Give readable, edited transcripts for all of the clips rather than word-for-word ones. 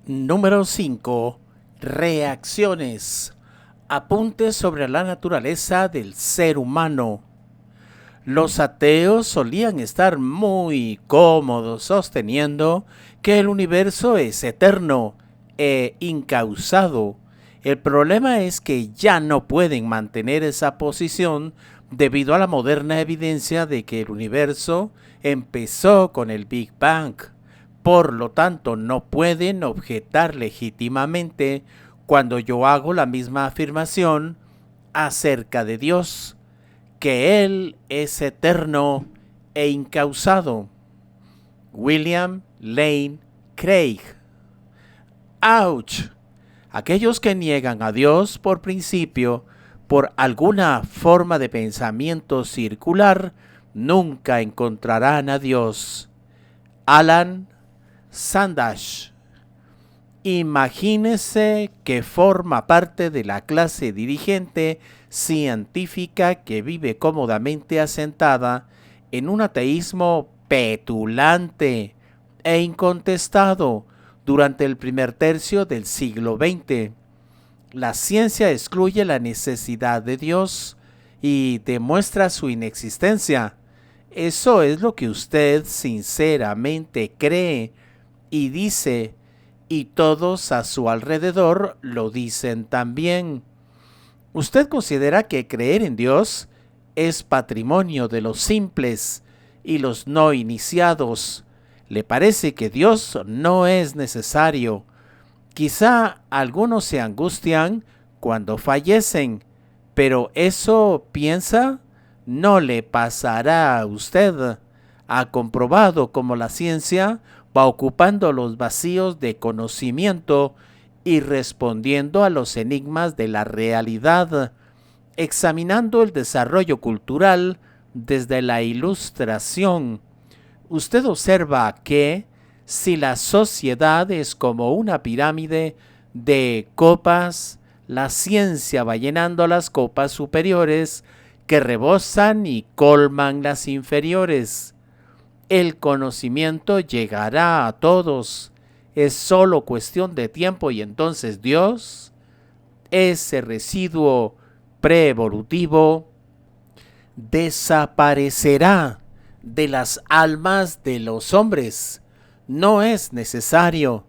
Número 5. Reacciones. Apuntes sobre la naturaleza del ser humano. Los ateos solían estar muy cómodos sosteniendo que el universo es eterno e incausado. El problema es que ya no pueden mantener esa posición debido a la moderna evidencia de que el universo empezó con el Big Bang. Por lo tanto, no pueden objetar legítimamente cuando yo hago la misma afirmación acerca de Dios, que Él es eterno e incausado. William Lane Craig. ¡Auch! Aquellos que niegan a Dios por principio, por alguna forma de pensamiento circular, nunca encontrarán a Dios. Alan Sandage. Imagínese que forma parte de la clase dirigente científica que vive cómodamente asentada en un ateísmo petulante e incontestado durante el primer tercio del siglo XX. La ciencia excluye la necesidad de Dios y demuestra su inexistencia. Eso es lo que usted sinceramente cree y dice, y todos a su alrededor lo dicen también. ¿Usted considera que creer en Dios es patrimonio de los simples y los no iniciados? ¿Le parece que Dios no es necesario? Quizá algunos se angustian cuando fallecen, pero eso, piensa, no le pasará a usted. Ha comprobado cómo la ciencia va ocupando los vacíos de conocimiento y respondiendo a los enigmas de la realidad, examinando el desarrollo cultural desde la Ilustración. Usted observa que, si la sociedad es como una pirámide de copas, la ciencia va llenando las copas superiores que rebosan y colman las inferiores. El conocimiento llegará a todos. Es solo cuestión de tiempo y entonces Dios, ese residuo preevolutivo, desaparecerá de las almas de los hombres. No es necesario.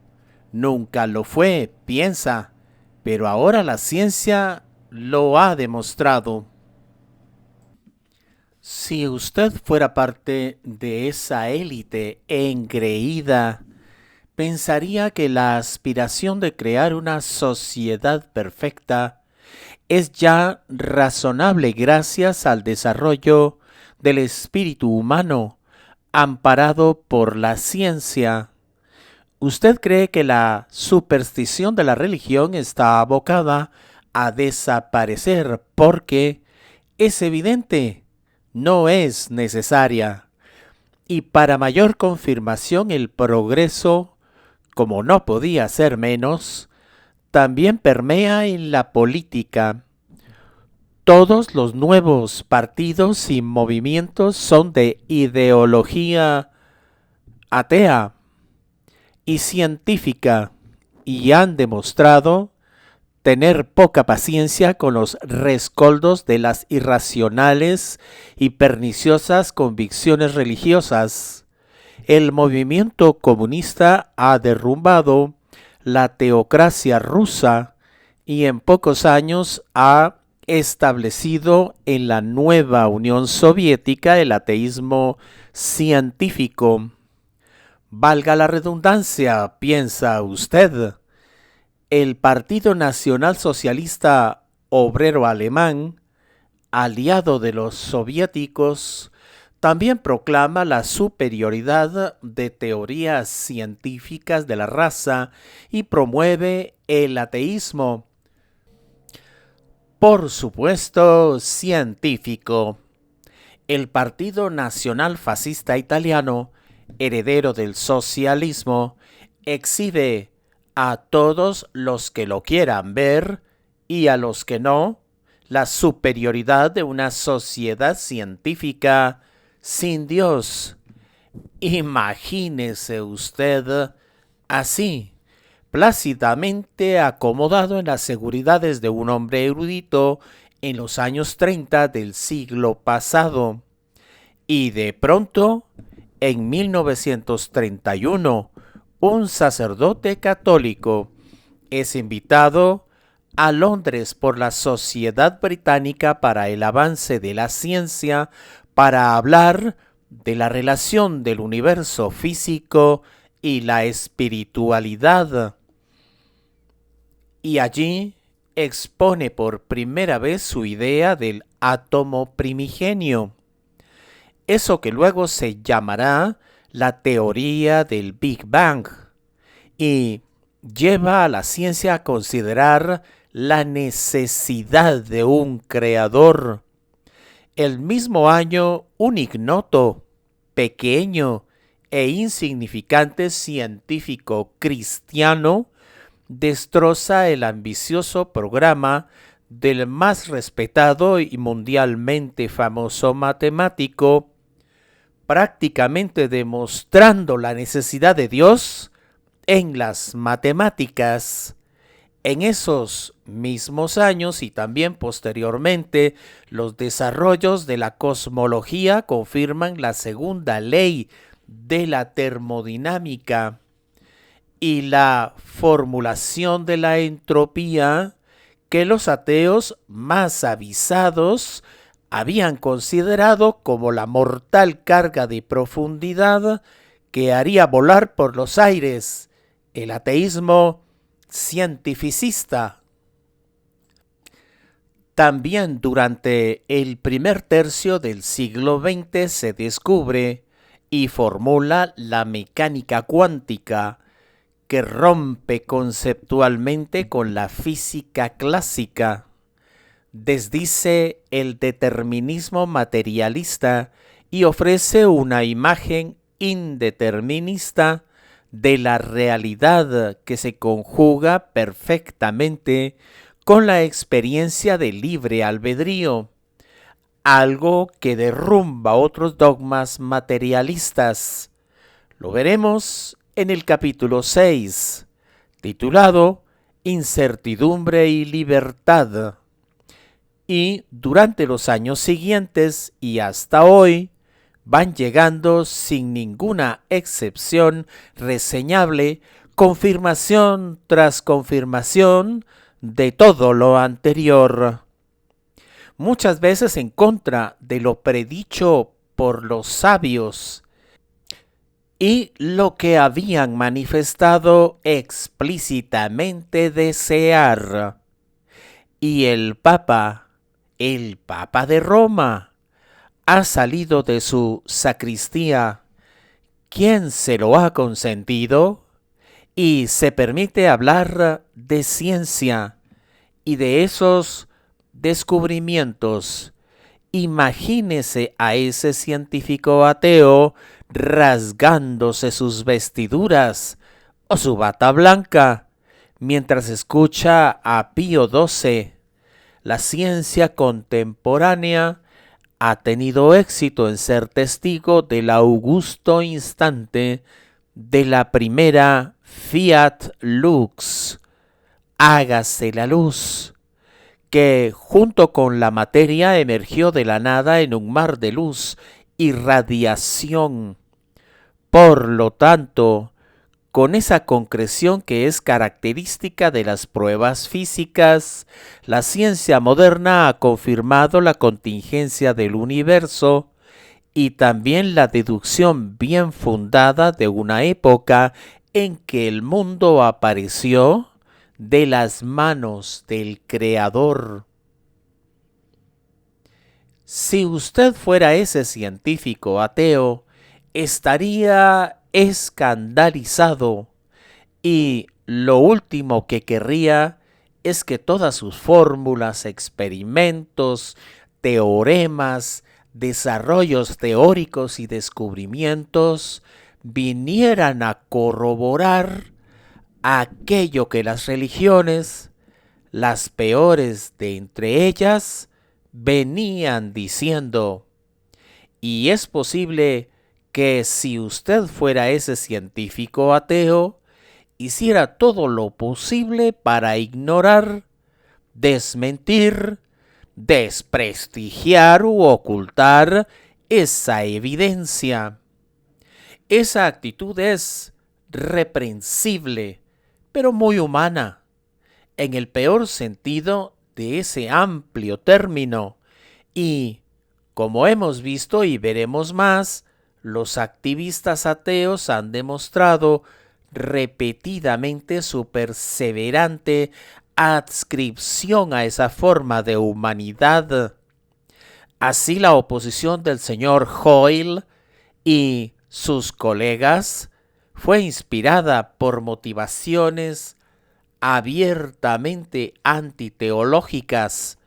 Nunca lo fue, piensa, pero ahora la ciencia lo ha demostrado. Si usted fuera parte de esa élite engreída, pensaría que la aspiración de crear una sociedad perfecta es ya razonable gracias al desarrollo del espíritu humano, amparado por la ciencia. ¿Usted cree que la superstición de la religión está abocada a desaparecer porque es evidente, no es necesaria? Y para mayor confirmación, el progreso, como no podía ser menos, también permea en la política. Todos los nuevos partidos y movimientos son de ideología atea y científica y han demostrado tener poca paciencia con los rescoldos de las irracionales y perniciosas convicciones religiosas. El movimiento comunista ha derrumbado la teocracia rusa y en pocos años ha establecido en la nueva Unión Soviética el ateísmo científico. Valga la redundancia, piensa usted. El Partido Nacional Socialista Obrero Alemán, aliado de los soviéticos, también proclama la superioridad de teorías científicas de la raza y promueve el ateísmo, por supuesto, científico. El Partido Nacional Fascista Italiano, heredero del socialismo, exhibe a todos los que lo quieran ver y a los que no la superioridad de una sociedad científica sin Dios. Imagínese usted así, plácidamente acomodado en las seguridades de un hombre erudito en los años 30 del siglo pasado. Y de pronto, en 1931, un sacerdote católico es invitado a Londres por la Sociedad Británica para el Avance de la Ciencia para hablar de la relación del universo físico y la espiritualidad. Y allí expone por primera vez su idea del átomo primigenio, eso que luego se llamará la teoría del Big Bang, y lleva a la ciencia a considerar la necesidad de un creador. El mismo año, un ignoto, pequeño e insignificante científico cristiano destroza el ambicioso programa del más respetado y mundialmente famoso matemático, prácticamente demostrando la necesidad de Dios en las matemáticas. En esos mismos años y también posteriormente, los desarrollos de la cosmología confirman la segunda ley de la termodinámica y la formulación de la entropía que los ateos más avisados habían considerado como la mortal carga de profundidad que haría volar por los aires el ateísmo cientificista. También durante el primer tercio del siglo XX se descubre y formula la mecánica cuántica, que rompe conceptualmente con la física clásica, desdice el determinismo materialista y ofrece una imagen indeterminista de la realidad que se conjuga perfectamente con la experiencia de libre albedrío, algo que derrumba otros dogmas materialistas. Lo veremos en el capítulo 6, titulado Incertidumbre y Libertad. Y durante los años siguientes y hasta hoy, van llegando sin ninguna excepción reseñable confirmación tras confirmación de todo lo anterior, muchas veces en contra de lo predicho por los sabios y lo que habían manifestado explícitamente desear. Y el Papa de Roma, ha salido de su sacristía. ¿Quién se lo ha consentido? Y se permite hablar de ciencia y de esos descubrimientos. Imagínese a ese científico ateo rasgándose sus vestiduras o su bata blanca mientras escucha a Pío XII. La ciencia contemporánea ha tenido éxito en ser testigo del augusto instante de la primera Fiat Lux, hágase la luz, que junto con la materia emergió de la nada en un mar de luz y radiación. Por lo tanto, con esa concreción que es característica de las pruebas físicas, la ciencia moderna ha confirmado la contingencia del universo y también la deducción bien fundada de una época en que el mundo apareció de las manos del Creador. Si usted fuera ese científico ateo, estaría escandalizado y lo último que querría es que todas sus fórmulas, experimentos, teoremas, desarrollos teóricos y descubrimientos vinieran a corroborar aquello que las religiones, las peores de entre ellas, venían diciendo. Y es posible que si usted fuera ese científico ateo hiciera todo lo posible para ignorar, desmentir, desprestigiar u ocultar esa evidencia. Esa actitud es reprensible, pero muy humana, en el peor sentido de ese amplio término, y, como hemos visto y veremos más, los activistas ateos han demostrado repetidamente su perseverante adscripción a esa forma de humanidad. Así la oposición del señor Hoyle y sus colegas fue inspirada por motivaciones abiertamente antiteológicas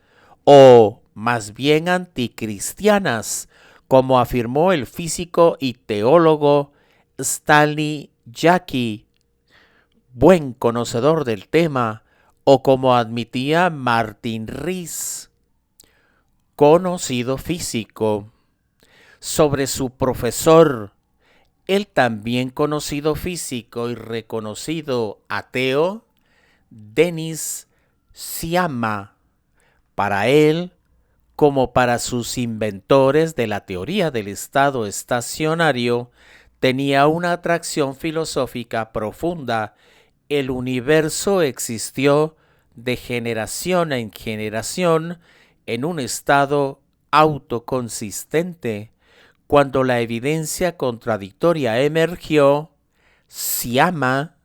o más bien anticristianas, como afirmó el físico y teólogo Stanley Jackie, buen conocedor del tema, o como admitía Martin Rees, conocido físico, sobre su profesor, el también conocido físico y reconocido ateo, Denis Siama. Para él, como para sus inventores de la teoría del estado estacionario, tenía una atracción filosófica profunda. El universo existió de generación en generación en un estado autoconsistente. Cuando la evidencia contradictoria emergió, Siama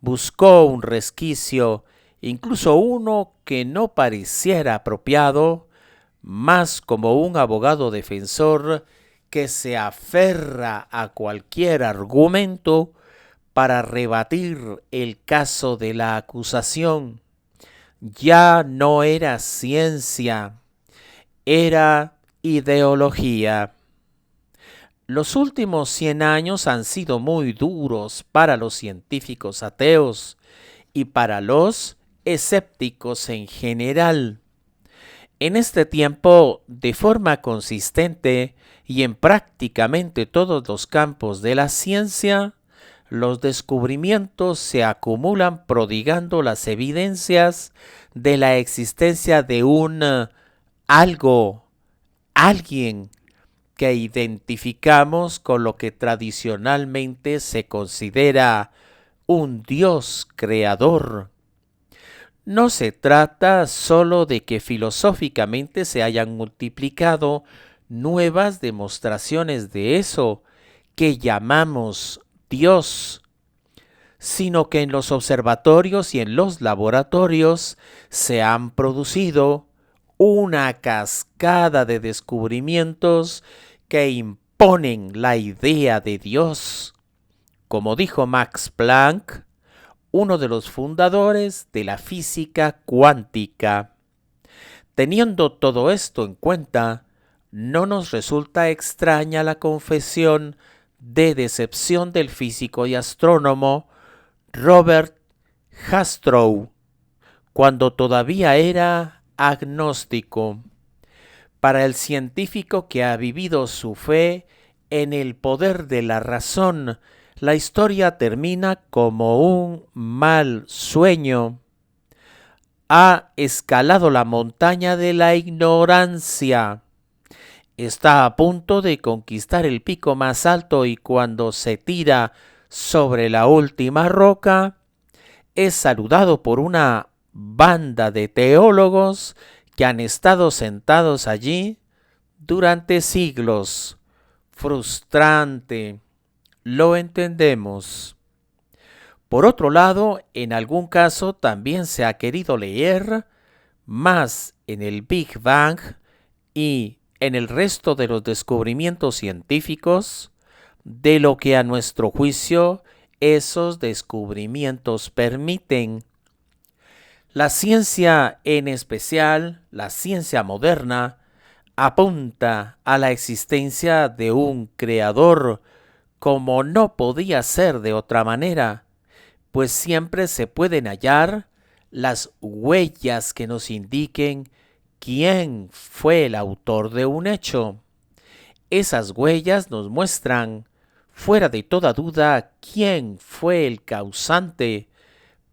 buscó un resquicio, incluso uno que no pareciera apropiado, más como un abogado defensor que se aferra a cualquier argumento para rebatir el caso de la acusación. Ya no era ciencia, era ideología. Los últimos 100 años han sido muy duros para los científicos ateos y para los escépticos en general. En este tiempo, de forma consistente y en prácticamente todos los campos de la ciencia, los descubrimientos se acumulan prodigando las evidencias de la existencia de un algo, alguien que identificamos con lo que tradicionalmente se considera un Dios creador. No se trata solo de que filosóficamente se hayan multiplicado nuevas demostraciones de eso que llamamos Dios, sino que en los observatorios y en los laboratorios se han producido una cascada de descubrimientos que imponen la idea de Dios. Como dijo Max Planck, uno de los fundadores de la física cuántica. Teniendo todo esto en cuenta, no nos resulta extraña la confesión de decepción del físico y astrónomo Robert Jastrow, cuando todavía era agnóstico. Para el científico que ha vivido su fe en el poder de la razón, la historia termina como un mal sueño. Ha escalado la montaña de la ignorancia. Está a punto de conquistar el pico más alto y cuando se tira sobre la última roca, es saludado por una banda de teólogos que han estado sentados allí durante siglos. Frustrante. Lo entendemos. Por otro lado, en algún caso también se ha querido leer más en el Big Bang y en el resto de los descubrimientos científicos de lo que a nuestro juicio esos descubrimientos permiten. La ciencia, en especial la ciencia moderna, apunta a la existencia de un creador como no podía ser de otra manera, pues siempre se pueden hallar las huellas que nos indiquen quién fue el autor de un hecho. Esas huellas nos muestran fuera de toda duda quién fue el causante,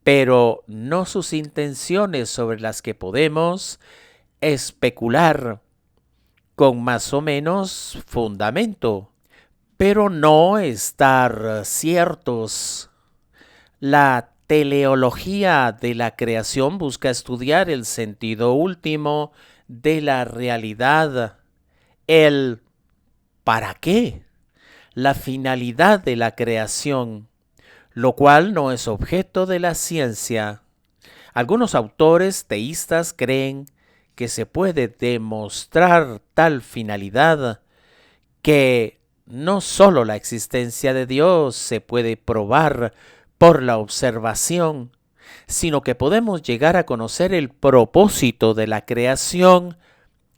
pero no sus intenciones sobre las que podemos especular con más o menos fundamento, pero no estar ciertos. La teleología de la creación busca estudiar el sentido último de la realidad, el ¿para qué? La finalidad de la creación, lo cual no es objeto de la ciencia. Algunos autores teístas creen que se puede demostrar tal finalidad, que no sólo la existencia de Dios se puede probar por la observación, sino que podemos llegar a conocer el propósito de la creación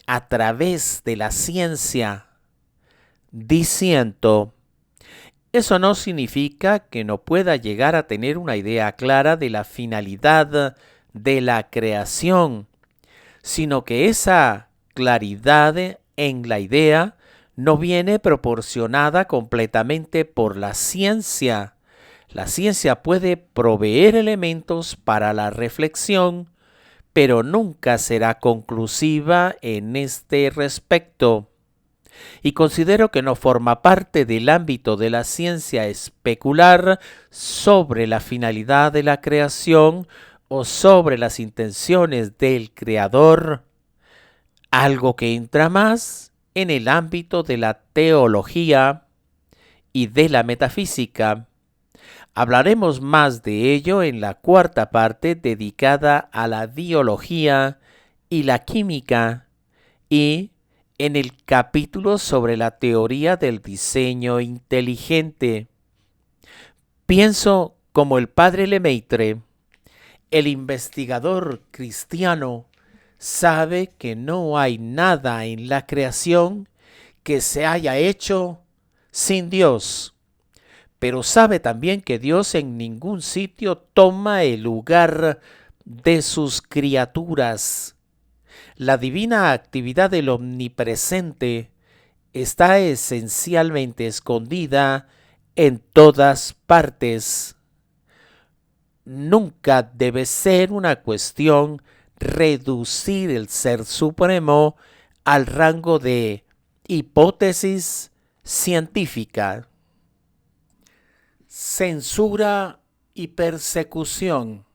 a través de la ciencia. Diciendo, eso no significa que no pueda llegar a tener una idea clara de la finalidad de la creación, sino que esa claridad en la idea no viene proporcionada completamente por la ciencia. La ciencia puede proveer elementos para la reflexión, pero nunca será conclusiva en este respecto. Y considero que no forma parte del ámbito de la ciencia especular sobre la finalidad de la creación o sobre las intenciones del creador, algo que entra más en el ámbito de la teología y de la metafísica. Hablaremos más de ello en la cuarta parte dedicada a la biología y la química, y en el capítulo sobre la teoría del diseño inteligente. Pienso como el padre Lemaitre, el investigador cristiano sabe que no hay nada en la creación que se haya hecho sin Dios, pero sabe también que Dios en ningún sitio toma el lugar de sus criaturas. La divina actividad del omnipresente está esencialmente escondida en todas partes. Nunca debe ser una cuestión reducir el Ser Supremo al rango de hipótesis científica. Censura y persecución.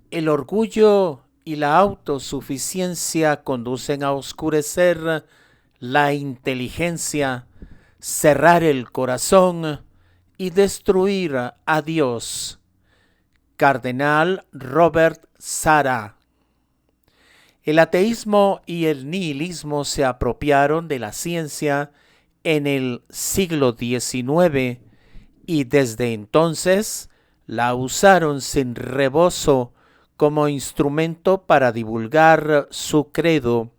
El orgullo y la autosuficiencia conducen a oscurecer la inteligencia, cerrar el corazón y destruir a Dios. Cardenal Robert Sarah. El ateísmo y el nihilismo se apropiaron de la ciencia en el siglo XIX y desde entonces la usaron sin rebozo como instrumento para divulgar su credo.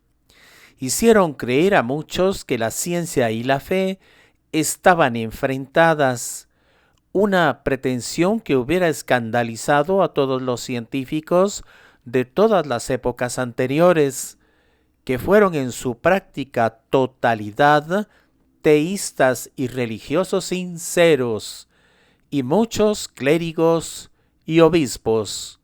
Hicieron creer a muchos que la ciencia y la fe estaban enfrentadas, una pretensión que hubiera escandalizado a todos los científicos de todas las épocas anteriores, que fueron en su práctica totalidad teístas y religiosos sinceros, y muchos clérigos y obispos.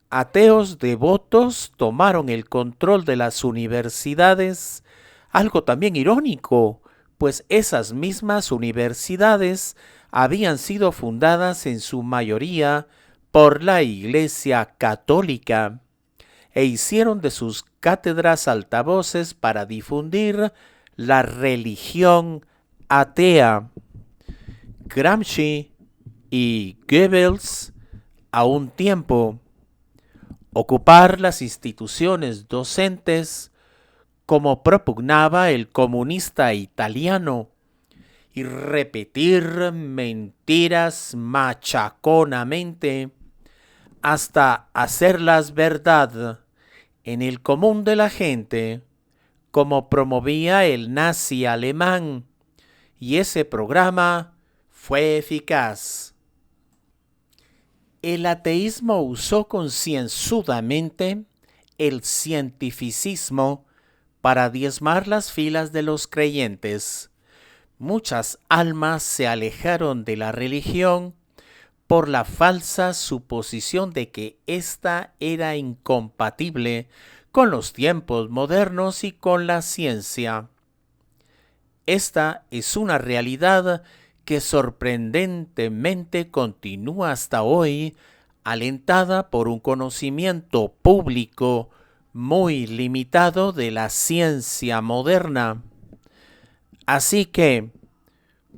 Ateos devotos tomaron el control de las universidades, algo también irónico, pues esas mismas universidades habían sido fundadas en su mayoría por la Iglesia Católica, e hicieron de sus cátedras altavoces para difundir la religión atea. Gramsci y Goebbels, a un tiempo, ocupar las instituciones docentes como propugnaba el comunista italiano y repetir mentiras machaconamente hasta hacerlas verdad en el común de la gente, como promovía el nazi alemán, y ese programa fue eficaz. El ateísmo usó concienzudamente el cientificismo para diezmar las filas de los creyentes. Muchas almas se alejaron de la religión por la falsa suposición de que ésta era incompatible con los tiempos modernos y con la ciencia. Esta es una realidad que sorprendentemente continúa hasta hoy, alentada por un conocimiento público muy limitado de la ciencia moderna. Así que,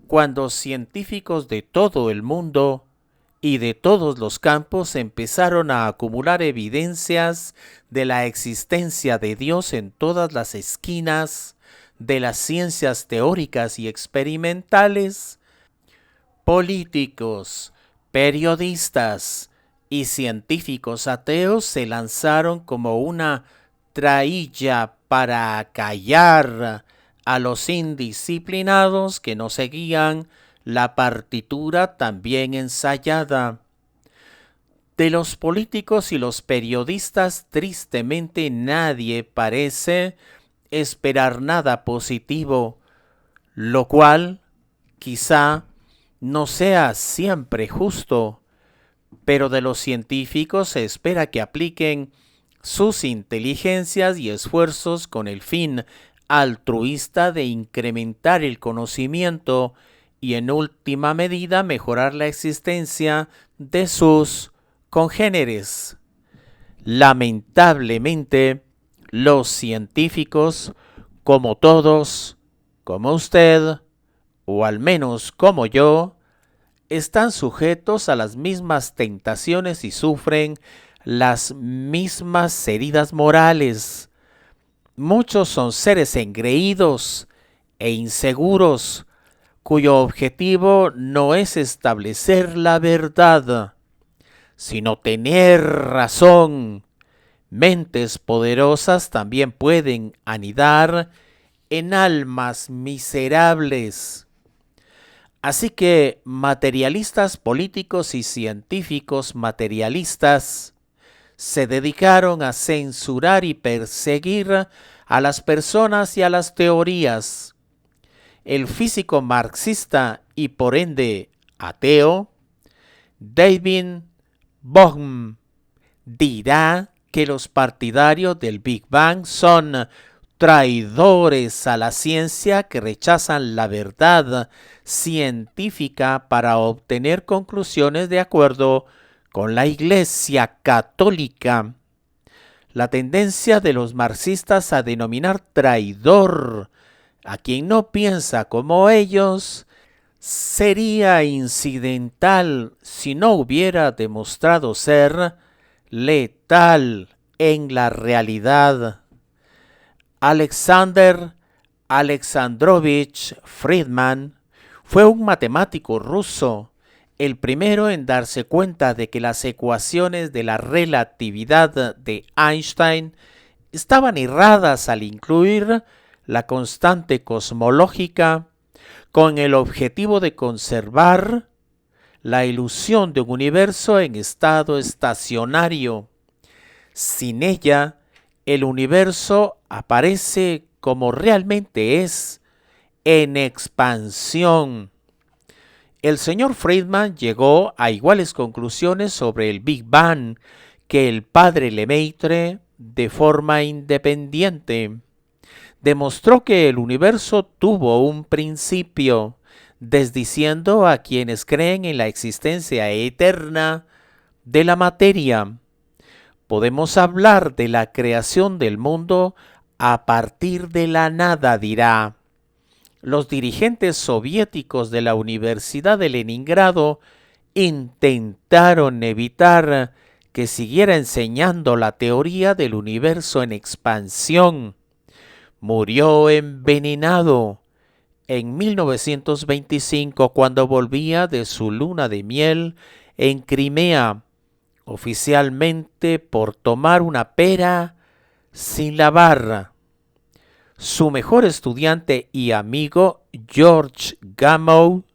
cuando científicos de todo el mundo y de todos los campos empezaron a acumular evidencias de la existencia de Dios en todas las esquinas de las ciencias teóricas y experimentales, políticos, periodistas y científicos ateos se lanzaron como una trailla para acallar a los indisciplinados que no seguían la partitura tan bien ensayada. De los políticos y los periodistas, tristemente nadie parece esperar nada positivo, lo cual quizá no sea siempre justo, pero de los científicos se espera que apliquen sus inteligencias y esfuerzos con el fin altruista de incrementar el conocimiento y en última medida mejorar la existencia de sus congéneres. Lamentablemente, los científicos, como todos, como usted, o al menos como yo, están sujetos a las mismas tentaciones y sufren las mismas heridas morales. Muchos son seres engreídos e inseguros, cuyo objetivo no es establecer la verdad, sino tener razón. Mentes poderosas también pueden anidar en almas miserables. Así que materialistas políticos y científicos materialistas se dedicaron a censurar y perseguir a las personas y a las teorías. El físico marxista y por ende ateo, David Bohm, dirá que los partidarios del Big Bang son traidores a la ciencia que rechazan la verdad científica para obtener conclusiones de acuerdo con la Iglesia Católica. La tendencia de los marxistas a denominar traidor a quien no piensa como ellos sería incidental si no hubiera demostrado ser letal en la realidad. Alexander Alexandrovich Friedman fue un matemático ruso, el primero en darse cuenta de que las ecuaciones de la relatividad de Einstein estaban erradas al incluir la constante cosmológica con el objetivo de conservar la ilusión de un universo en estado estacionario. Sin ella, el universo aparece como realmente es, en expansión. El señor Friedman llegó a iguales conclusiones sobre el Big Bang que el padre Lemaitre de forma independiente. Demostró que el universo tuvo un principio, desdiciendo a quienes creen en la existencia eterna de la materia. Podemos hablar de la creación del mundo a partir de la nada, dirá. Los dirigentes soviéticos de la Universidad de Leningrado intentaron evitar que siguiera enseñando la teoría del universo en expansión. Murió envenenado en 1925 cuando volvía de su luna de miel en Crimea, oficialmente por tomar una pera sin lavar. Su mejor estudiante y amigo, George Gamow,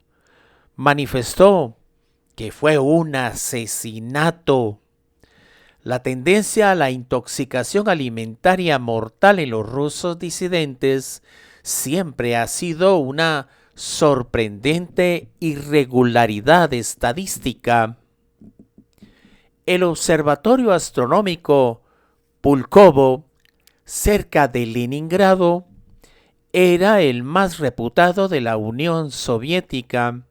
manifestó que fue un asesinato. La tendencia a la intoxicación alimentaria mortal en los rusos disidentes siempre ha sido una sorprendente irregularidad estadística. El Observatorio Astronómico Pulkovo, cerca de Leningrado, era el más reputado de la Unión Soviética.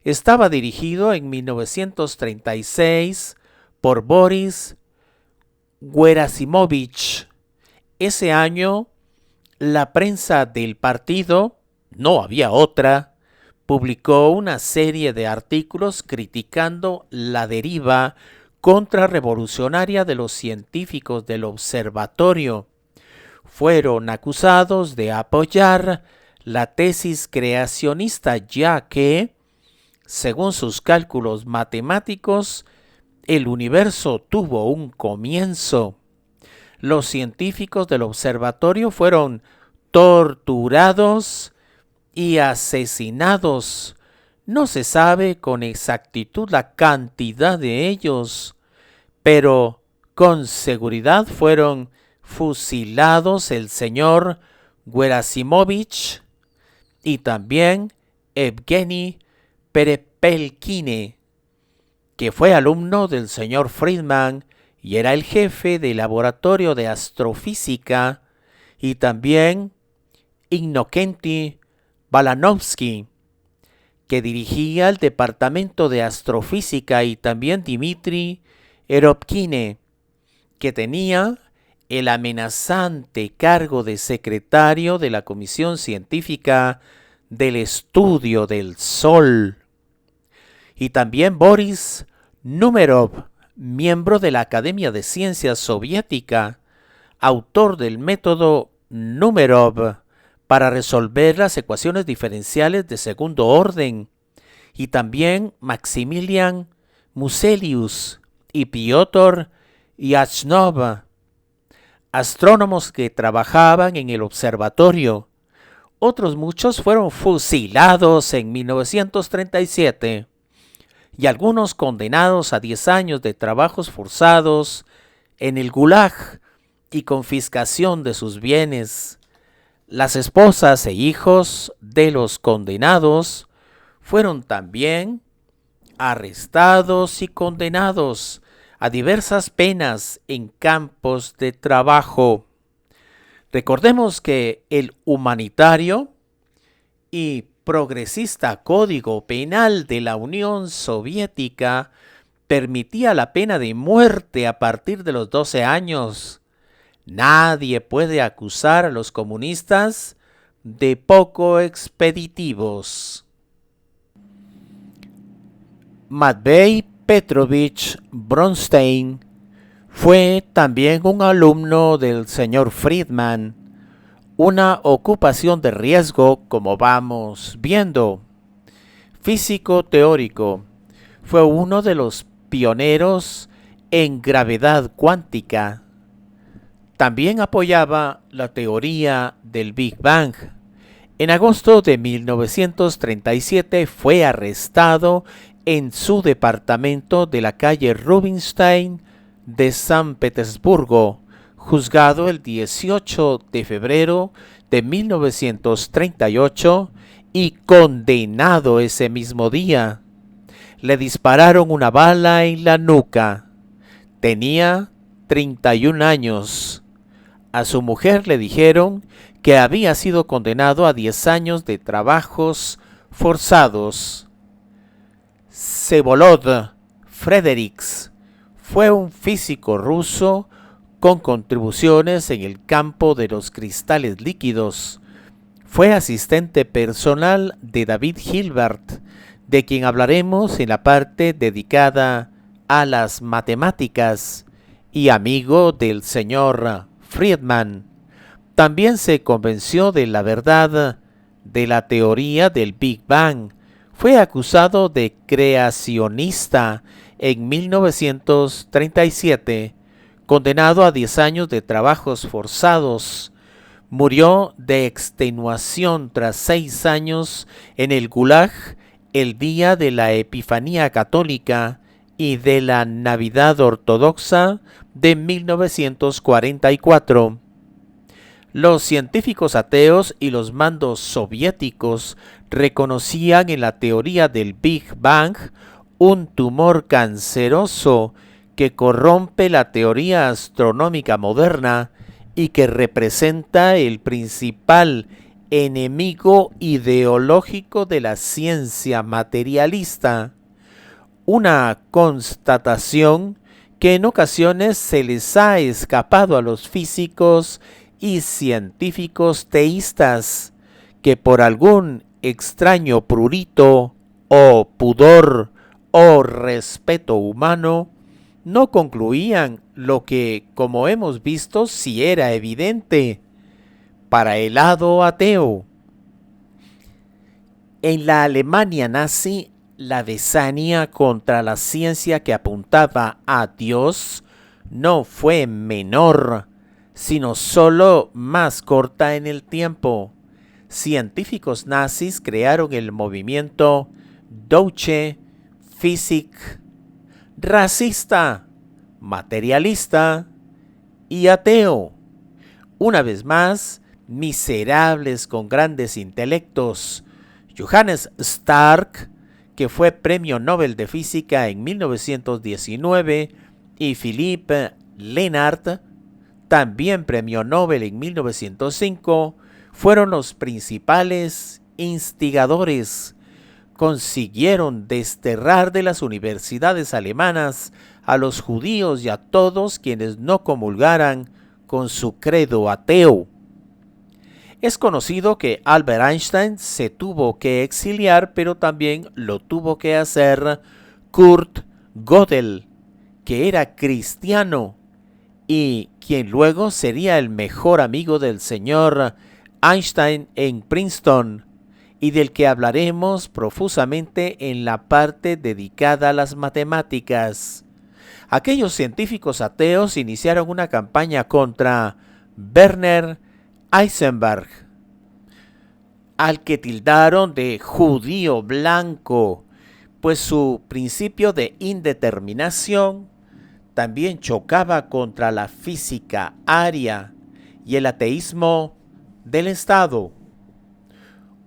Estaba dirigido en 1936 por Boris Gerasimovich. Ese año, la prensa del partido, no había otra, publicó una serie de artículos criticando la deriva contrarrevolucionaria de los científicos del observatorio. Fueron acusados de apoyar la tesis creacionista, ya que, según sus cálculos matemáticos, el universo tuvo un comienzo. Los científicos del observatorio fueron torturados y asesinados. No se sabe con exactitud la cantidad de ellos, pero con seguridad fueron fusilados el señor Gerasimovich y también Evgeny Perepelkine, que fue alumno del señor Friedman y era el jefe del laboratorio de astrofísica, y también Innocenti Balanovsky, que dirigía el departamento de astrofísica, y también Dmitry Eropkine, que tenía el amenazante cargo de secretario de la Comisión Científica del Estudio del Sol. Y también Boris Numerov, miembro de la Academia de Ciencias Soviética, autor del método Numerov para resolver las ecuaciones diferenciales de segundo orden, y también Maximilian Muselius y Piotr Yachnov, astrónomos que trabajaban en el observatorio. Otros muchos fueron fusilados en 1937 y algunos condenados a 10 años de trabajos forzados en el Gulag y confiscación de sus bienes. Las esposas e hijos de los condenados fueron también arrestados y condenados a diversas penas en campos de trabajo. Recordemos que el humanitario y progresista Código Penal de la Unión Soviética permitía la pena de muerte a partir de los 12 años. Nadie puede acusar a los comunistas de poco expeditivos. Matvei Petrovich Bronstein fue también un alumno del señor Friedman, una ocupación de riesgo, como vamos viendo. Físico teórico, fue uno de los pioneros en gravedad cuántica. También apoyaba la teoría del Big Bang. En agosto de 1937 fue arrestado en su departamento de la calle Rubinstein de San Petersburgo, juzgado el 18 de febrero de 1938 y condenado ese mismo día. Le dispararon una bala en la nuca. Tenía 31 años. A su mujer le dijeron que había sido condenado a 10 años de trabajos forzados. Vsevolod Frederiks fue un físico ruso con contribuciones en el campo de los cristales líquidos. Fue asistente personal de David Hilbert, de quien hablaremos en la parte dedicada a las matemáticas, y amigo del señor Friedman. También se convenció de la verdad de la teoría del Big Bang. Fue acusado de creacionista en 1937, condenado a 10 años de trabajos forzados. Murió de extenuación tras 6 años en el Gulag el día de la Epifanía Católica y de la Navidad Ortodoxa de 1944. Los científicos ateos y los mandos soviéticos reconocían en la teoría del Big Bang un tumor canceroso que corrompe la teoría astronómica moderna y que representa el principal enemigo ideológico de la ciencia materialista. Una constatación que en ocasiones se les ha escapado a los físicos y científicos teístas, que por algún extraño prurito o pudor o respeto humano no concluían lo que, como hemos visto, sí era evidente para el lado ateo. En la Alemania nazi, la desaña contra la ciencia que apuntaba a Dios no fue menor, sino solo más corta en el tiempo. Científicos nazis crearon el movimiento Deutsche Physik, racista, materialista y ateo. Una vez más, miserables con grandes intelectos. Johannes Stark, que fue Premio Nobel de Física en 1919, y Philipp Lenard, también Premio Nobel en 1905, fueron los principales instigadores. Consiguieron desterrar de las universidades alemanas a los judíos y a todos quienes no comulgaran con su credo ateo. Es conocido que Albert Einstein se tuvo que exiliar, pero también lo tuvo que hacer Kurt Gödel, que era cristiano y quien luego sería el mejor amigo del señor Einstein en Princeton, y del que hablaremos profusamente en la parte dedicada a las matemáticas. Aquellos científicos ateos iniciaron una campaña contra Werner Heisenberg, al que tildaron de judío blanco, pues su principio de indeterminación también chocaba contra la física aria y el ateísmo del Estado.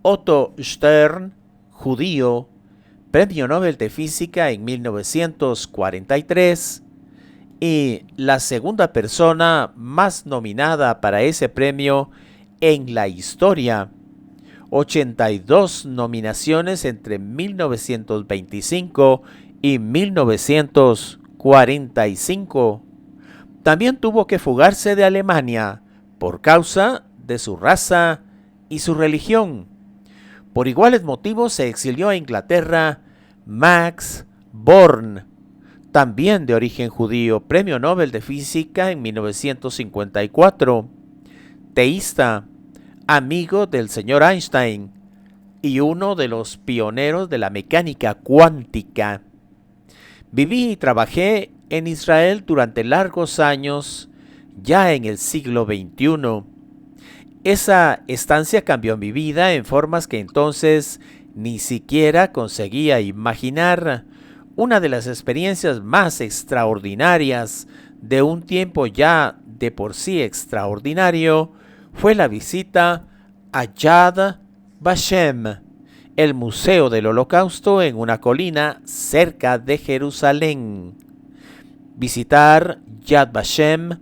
Otto Stern, judío, Premio Nobel de Física en 1943, y la segunda persona más nominada para ese premio en la historia. 82 nominaciones entre 1925 y 1945. También tuvo que fugarse de Alemania por causa de su raza y su religión. Por iguales motivos se exilió a Inglaterra Max Born, también de origen judío, Premio Nobel de Física en 1954, teísta, amigo del señor Einstein y uno de los pioneros de la mecánica cuántica. Viví y trabajé en Israel durante largos años, ya en el siglo XXI. Esa estancia cambió mi vida en formas que entonces ni siquiera conseguía imaginar. Una de las experiencias más extraordinarias de un tiempo ya de por sí extraordinario fue la visita a Yad Vashem, el Museo del Holocausto en una colina cerca de Jerusalén. Visitar Yad Vashem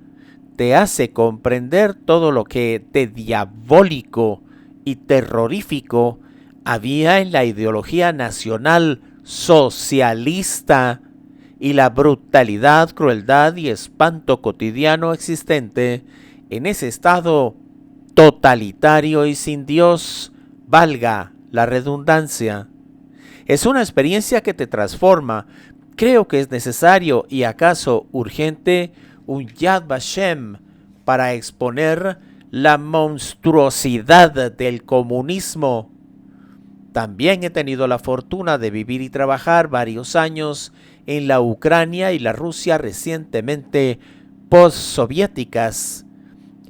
te hace comprender todo lo que de diabólico y terrorífico había en la ideología nacional socialista y la brutalidad, crueldad y espanto cotidiano existente en ese estado totalitario y sin Dios, valga la redundancia. Es una experiencia que te transforma. Creo que es necesario y acaso urgente un Yad Vashem para exponer la monstruosidad del comunismo. También he tenido la fortuna de vivir y trabajar varios años en la Ucrania y la Rusia recientemente postsoviéticas.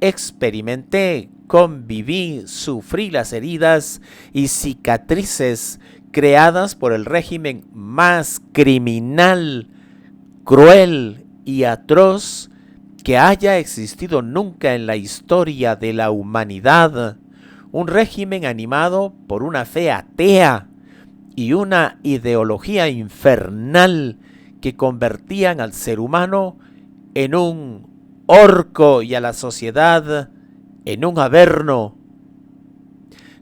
Experimenté, conviví, sufrí las heridas y cicatrices creadas por el régimen más criminal, cruel y atroz que haya existido nunca en la historia de la humanidad un régimen animado por una fe atea y una ideología infernal que convertían al ser humano en un orco y a la sociedad en un averno.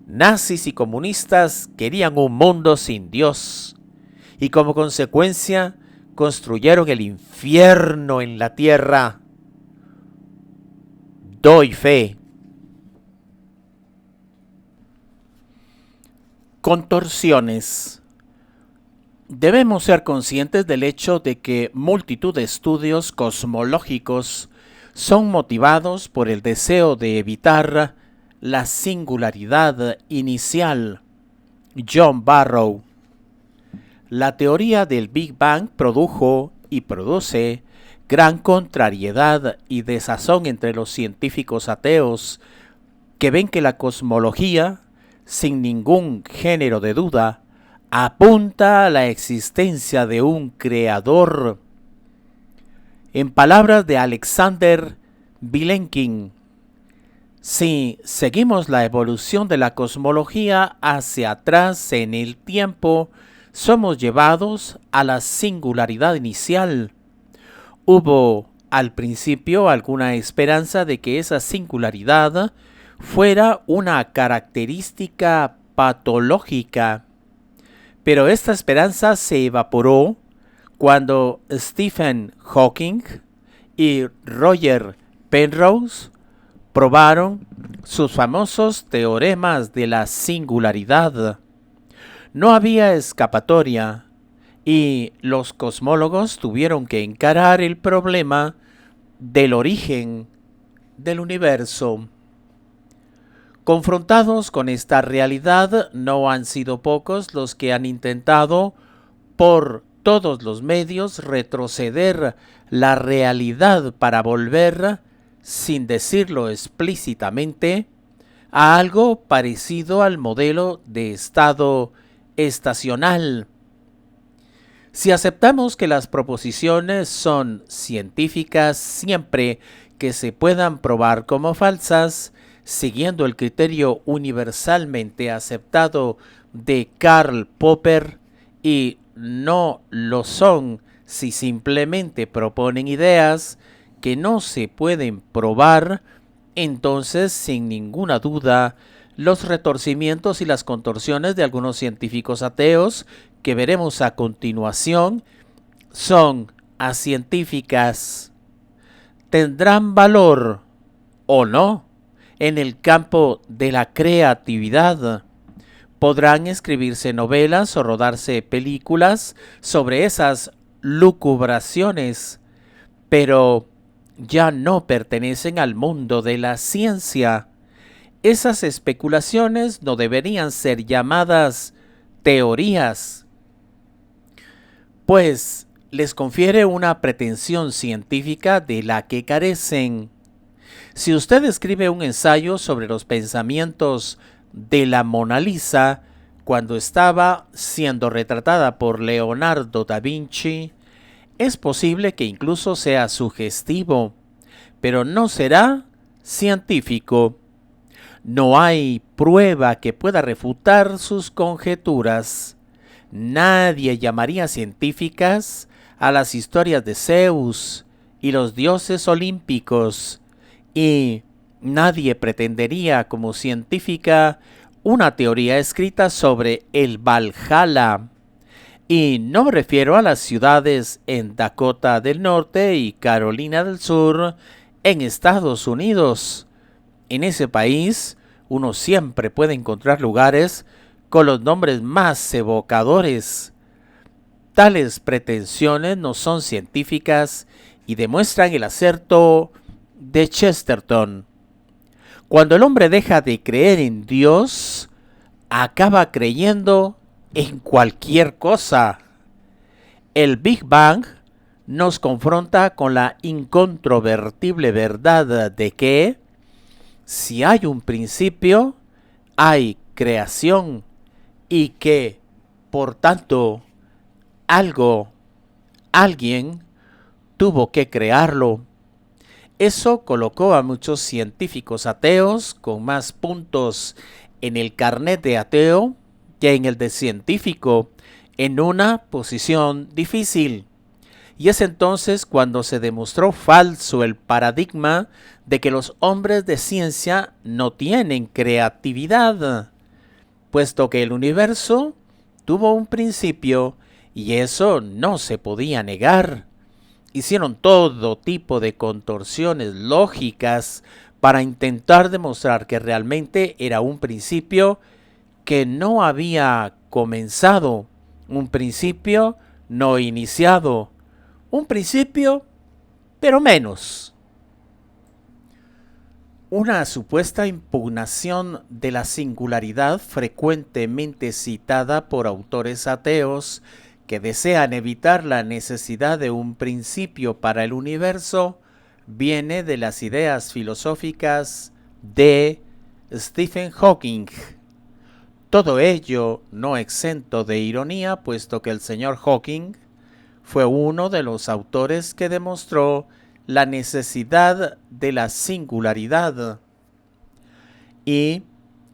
Nazis y comunistas querían un mundo sin Dios y como consecuencia construyeron el infierno en la tierra. Doy fe. Contorsiones. Debemos ser conscientes del hecho de que multitud de estudios cosmológicos son motivados por el deseo de evitar la singularidad inicial. John Barrow. La teoría del Big Bang produjo y produce gran contrariedad y desazón entre los científicos ateos que ven que la cosmología, sin ningún género de duda, apunta a la existencia de un creador. En palabras de Alexander Vilenkin, si seguimos la evolución de la cosmología hacia atrás en el tiempo, somos llevados a la singularidad inicial. Hubo al principio alguna esperanza de que esa singularidad fuera una característica patológica, pero esta esperanza se evaporó cuando Stephen Hawking y Roger Penrose probaron sus famosos teoremas de la singularidad. No había escapatoria y los cosmólogos tuvieron que encarar el problema del origen del universo. Confrontados con esta realidad, no han sido pocos los que han intentado por todos los medios retroceder la realidad para volver, sin decirlo explícitamente, a algo parecido al modelo de estado estacional. Si aceptamos que las proposiciones son científicas siempre que se puedan probar como falsas, siguiendo el criterio universalmente aceptado de Karl Popper, y no lo son si simplemente proponen ideas que no se pueden probar, entonces sin ninguna duda los retorcimientos y las contorsiones de algunos científicos ateos que veremos a continuación son acientíficas. ¿Tendrán valor o no en el campo de la creatividad? ¿Podrán escribirse novelas o rodarse películas sobre esas lucubraciones? Pero ya no pertenecen al mundo de la ciencia. Esas especulaciones no deberían ser llamadas teorías, pues les confiere una pretensión científica de la que carecen. Si usted escribe un ensayo sobre los pensamientos de la Mona Lisa cuando estaba siendo retratada por Leonardo da Vinci, es posible que incluso sea sugestivo, pero no será científico. No hay prueba que pueda refutar sus conjeturas. Nadie llamaría científicas a las historias de Zeus y los dioses olímpicos, y nadie pretendería como científica una teoría escrita sobre el Valhalla. Y no me refiero a las ciudades en Dakota del Norte y Carolina del Sur en Estados Unidos. En ese país uno siempre puede encontrar lugares con los nombres más evocadores. Tales pretensiones no son científicas y demuestran el acerto de Chesterton. Cuando el hombre deja de creer en Dios, acaba creyendo en cualquier cosa. El Big Bang nos confronta con la incontrovertible verdad de que si hay un principio, hay creación y que, por tanto, alguien tuvo que crearlo. Eso colocó a muchos científicos ateos con más puntos en el carnet de ateo que en el de científico, en una posición difícil. Y es entonces cuando se demostró falso el paradigma de que los hombres de ciencia no tienen creatividad, puesto que el universo tuvo un principio y eso no se podía negar. Hicieron todo tipo de contorsiones lógicas para intentar demostrar que realmente era un principio que no había comenzado, un principio no iniciado, un principio, pero menos. Una supuesta impugnación de la singularidad frecuentemente citada por autores ateos que desean evitar la necesidad de un principio para el universo viene de las ideas filosóficas de Stephen Hawking. Todo ello no exento de ironía, puesto que el señor Hawking fue uno de los autores que demostró la necesidad de la singularidad y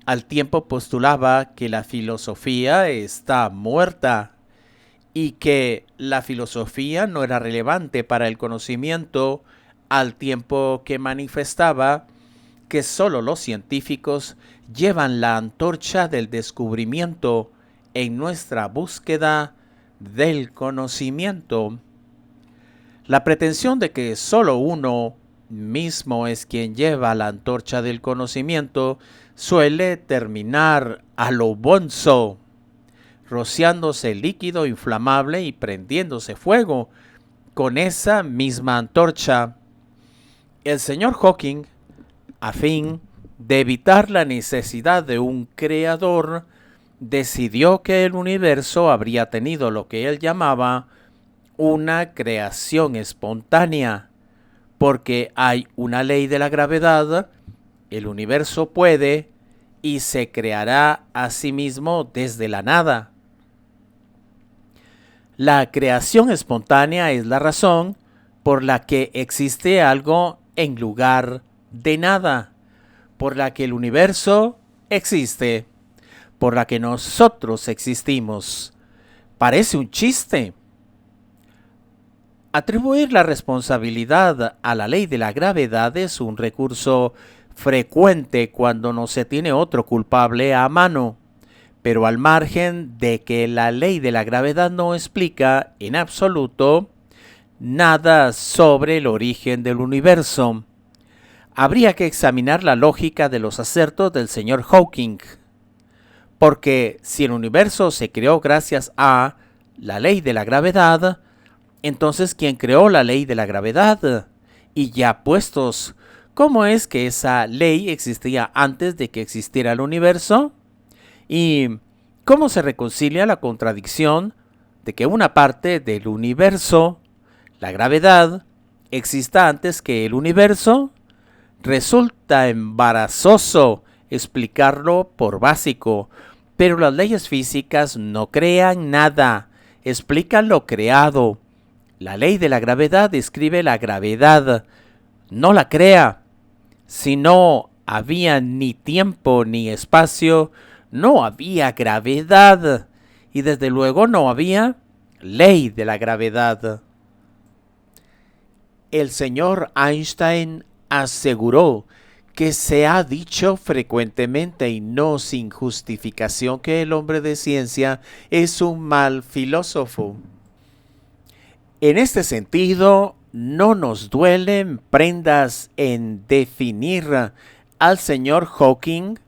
al tiempo postulaba que la filosofía está muerta y que la filosofía no era relevante para el conocimiento, al tiempo que manifestaba que solo los científicos llevan la antorcha del descubrimiento en nuestra búsqueda del conocimiento. La pretensión de que solo uno mismo es quien lleva la antorcha del conocimiento suele terminar a lo bonzo, rociándose líquido inflamable y prendiéndose fuego con esa misma antorcha. El señor Hawking, a fin de evitar la necesidad de un creador, decidió que el universo habría tenido lo que él llamaba una creación espontánea, porque hay una ley de la gravedad, el universo puede y se creará a sí mismo desde la nada. La creación espontánea es la razón por la que existe algo en lugar de nada, por la que el universo existe, por la que nosotros existimos. Parece un chiste. Atribuir la responsabilidad a la ley de la gravedad es un recurso frecuente cuando no se tiene otro culpable a mano, pero al margen de que la ley de la gravedad no explica en absoluto nada sobre el origen del universo, habría que examinar la lógica de los acertos del señor Hawking, porque si el universo se creó gracias a la ley de la gravedad, entonces, ¿quién creó la ley de la gravedad? Y ya puestos, ¿cómo es que esa ley existía antes de que existiera el universo? ¿Y cómo se reconcilia la contradicción de que una parte del universo, la gravedad, exista antes que el universo? Resulta embarazoso explicarlo por básico, pero las leyes físicas no crean nada, explican lo creado. La ley de la gravedad describe la gravedad, no la crea. Si no había ni tiempo ni espacio, no había gravedad. Y desde luego no había ley de la gravedad. El señor Einstein aseguró que se ha dicho frecuentemente y no sin justificación que el hombre de ciencia es un mal filósofo. En este sentido, no nos duelen prendas en definir al señor Hawking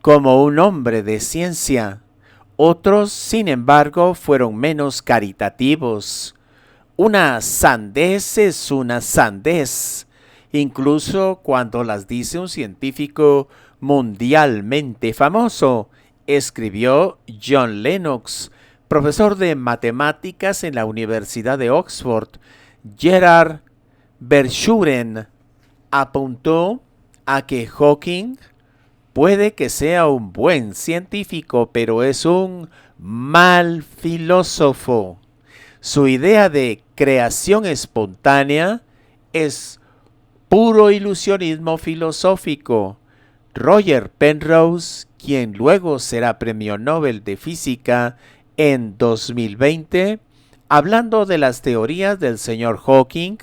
como un hombre de ciencia. Otros, sin embargo, fueron menos caritativos. Una sandez es una sandez, incluso cuando las dice un científico mundialmente famoso, escribió John Lennox, profesor de matemáticas en la Universidad de Oxford. Gerard Verschuren apuntó a que Hawking puede que sea un buen científico, pero es un mal filósofo. Su idea de creación espontánea es puro ilusionismo filosófico. Roger Penrose, quien luego será Premio Nobel de Física en 2020, hablando de las teorías del señor Hawking,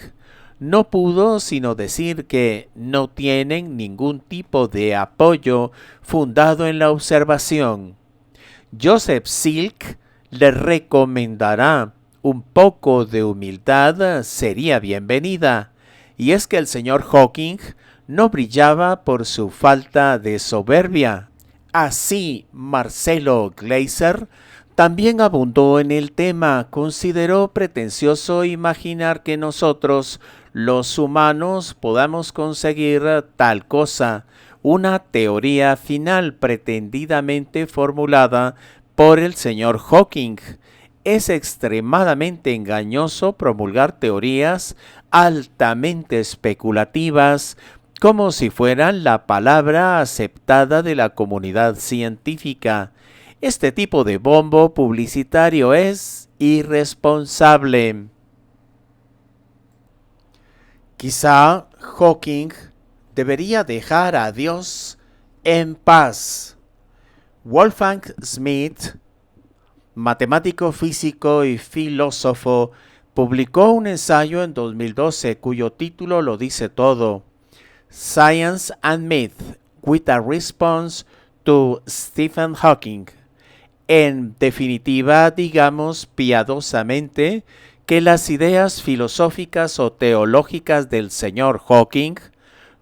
no pudo sino decir que no tienen ningún tipo de apoyo fundado en la observación. Joseph Silk le recomendará un poco de humildad sería bienvenida, y es que el señor Hawking no brillaba por su falta de soberbia. Así, Marcelo Gleiser también abundó en el tema. Consideró pretencioso imaginar que nosotros, los humanos, podamos conseguir tal cosa, una teoría final pretendidamente formulada por el señor Hawking. Es extremadamente engañoso promulgar teorías altamente especulativas como si fueran la palabra aceptada de la comunidad científica. Este tipo de bombo publicitario es irresponsable. Quizá Hawking debería dejar a Dios en paz. Wolfgang Schmidt, matemático, físico y filósofo, publicó un ensayo en 2012 cuyo título lo dice todo: Science and Myth, with a Response to Stephen Hawking. En definitiva, digamos piadosamente que las ideas filosóficas o teológicas del señor Hawking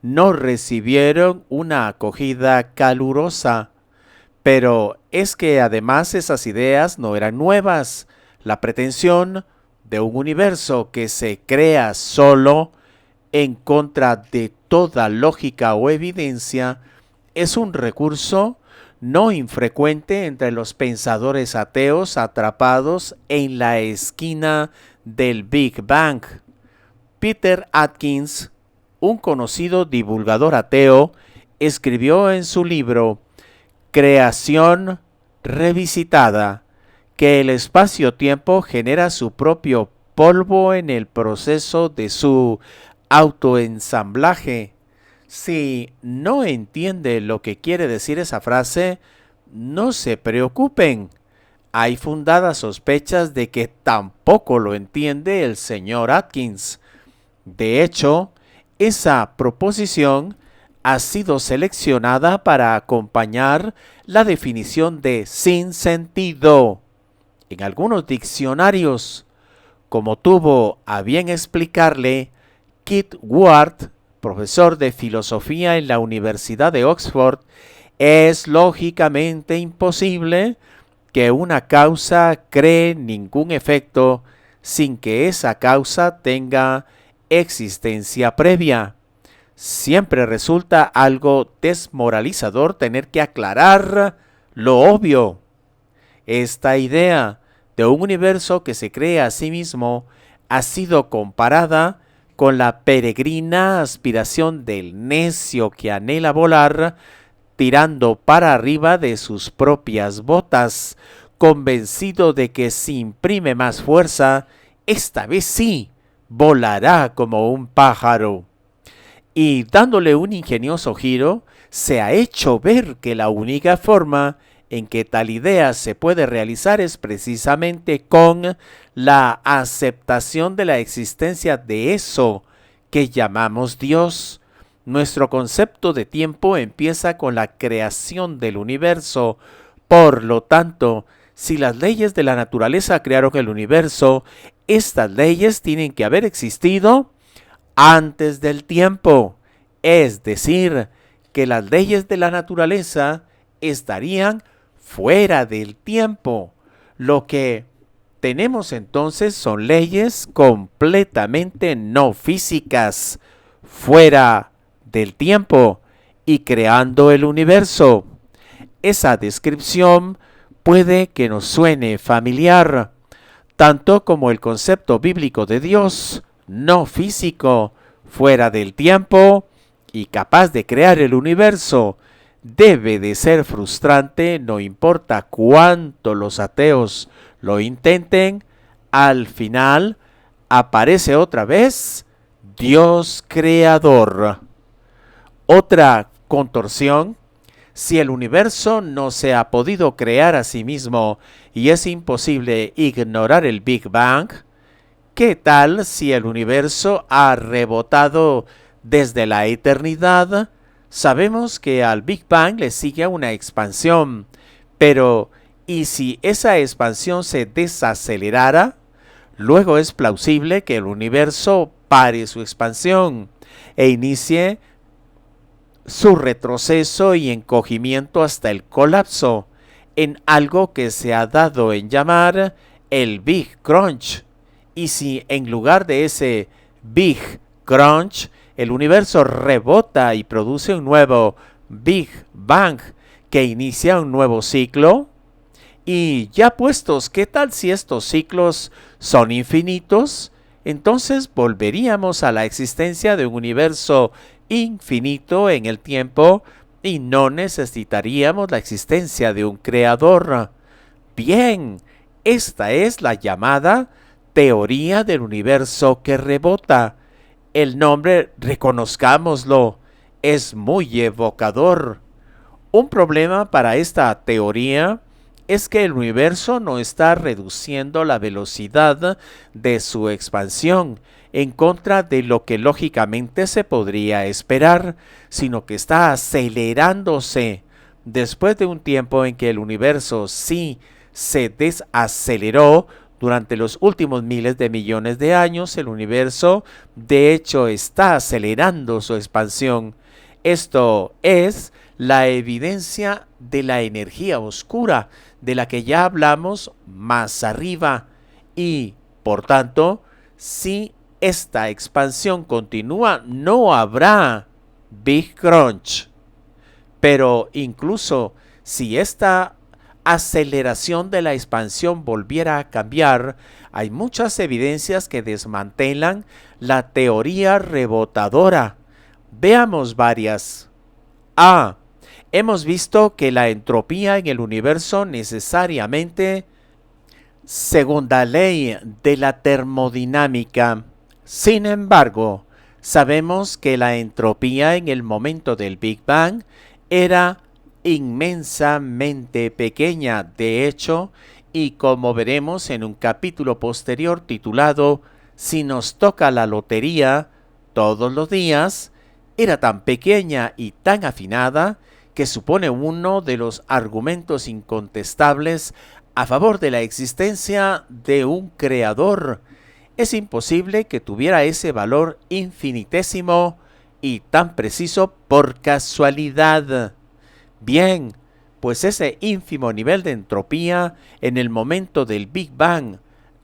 no recibieron una acogida calurosa. Pero es que además esas ideas no eran nuevas. La pretensión de un universo que se crea solo en contra de toda lógica o evidencia es un recurso no infrecuente entre los pensadores ateos atrapados en la esquina del Big Bang. Peter Atkins, un conocido divulgador ateo, escribió en su libro Creación Revisitada que el espacio-tiempo genera su propio polvo en el proceso de su autoensamblaje. Si no entiende lo que quiere decir esa frase, no se preocupen. Hay fundadas sospechas de que tampoco lo entiende el señor Atkins. De hecho, esa proposición ha sido seleccionada para acompañar la definición de sin sentido en algunos diccionarios, como tuvo a bien explicarle Keith Ward, profesor de filosofía en la Universidad de Oxford. Es lógicamente imposible que una causa cree ningún efecto sin que esa causa tenga existencia previa. Siempre resulta algo desmoralizador tener que aclarar lo obvio. Esta idea de un universo que se crea a sí mismo ha sido comparada con la peregrina aspiración del necio que anhela volar, tirando para arriba de sus propias botas, convencido de que si imprime más fuerza, esta vez sí, volará como un pájaro. Y dándole un ingenioso giro, se ha hecho ver que la única forma en que tal idea se puede realizar es precisamente con la aceptación de la existencia de eso que llamamos Dios. Nuestro concepto de tiempo empieza con la creación del universo. Por lo tanto, si las leyes de la naturaleza crearon el universo, estas leyes tienen que haber existido antes del tiempo. Es decir, que las leyes de la naturaleza estarían fuera del tiempo. Lo que tenemos entonces son leyes completamente no físicas, fuera del tiempo y creando el universo. Esa descripción puede que nos suene familiar, tanto como el concepto bíblico de Dios, no físico, fuera del tiempo y capaz de crear el universo. Debe de ser frustrante, no importa cuánto los ateos lo intenten, al final aparece otra vez Dios creador. Otra contorsión: si el universo no se ha podido crear a sí mismo y es imposible ignorar el Big Bang, ¿qué tal si el universo ha rebotado desde la eternidad? Sabemos que al Big Bang le sigue una expansión, pero ¿y si esa expansión se desacelerara? Luego es plausible que el universo pare su expansión e inicie su retroceso y encogimiento hasta el colapso, en algo que se ha dado en llamar el Big Crunch. Y si en lugar de ese Big Crunch el universo rebota y produce un nuevo Big Bang que inicia un nuevo ciclo, y ya puestos, ¿qué tal si estos ciclos son infinitos? Entonces volveríamos a la existencia de un universo infinito en el tiempo y no necesitaríamos la existencia de un creador. Bien, esta es la llamada teoría del universo que rebota. El nombre, reconozcámoslo, es muy evocador. Un problema para esta teoría es que el universo no está reduciendo la velocidad de su expansión en contra de lo que lógicamente se podría esperar, sino que está acelerándose. Después de un tiempo en que el universo sí se desaceleró, durante los últimos miles de millones de años, el universo de hecho está acelerando su expansión. Esto es la evidencia de la energía oscura, de la que ya hablamos más arriba. Y, por tanto, si esta expansión continúa, no habrá Big Crunch. Pero incluso si esta aceleración de la expansión volviera a cambiar, hay muchas evidencias que desmantelan la teoría rebotadora. Veamos varias. A. Hemos visto que la entropía en el universo necesariamente, segunda ley de la termodinámica. Sin embargo, sabemos que la entropía en el momento del Big Bang era inmensamente pequeña. De hecho, y como veremos en un capítulo posterior titulado Si nos toca la lotería todos los días, era tan pequeña y tan afinada que supone uno de los argumentos incontestables a favor de la existencia de un creador. Es imposible que tuviera ese valor infinitésimo y tan preciso por casualidad. Bien, pues ese ínfimo nivel de entropía en el momento del Big Bang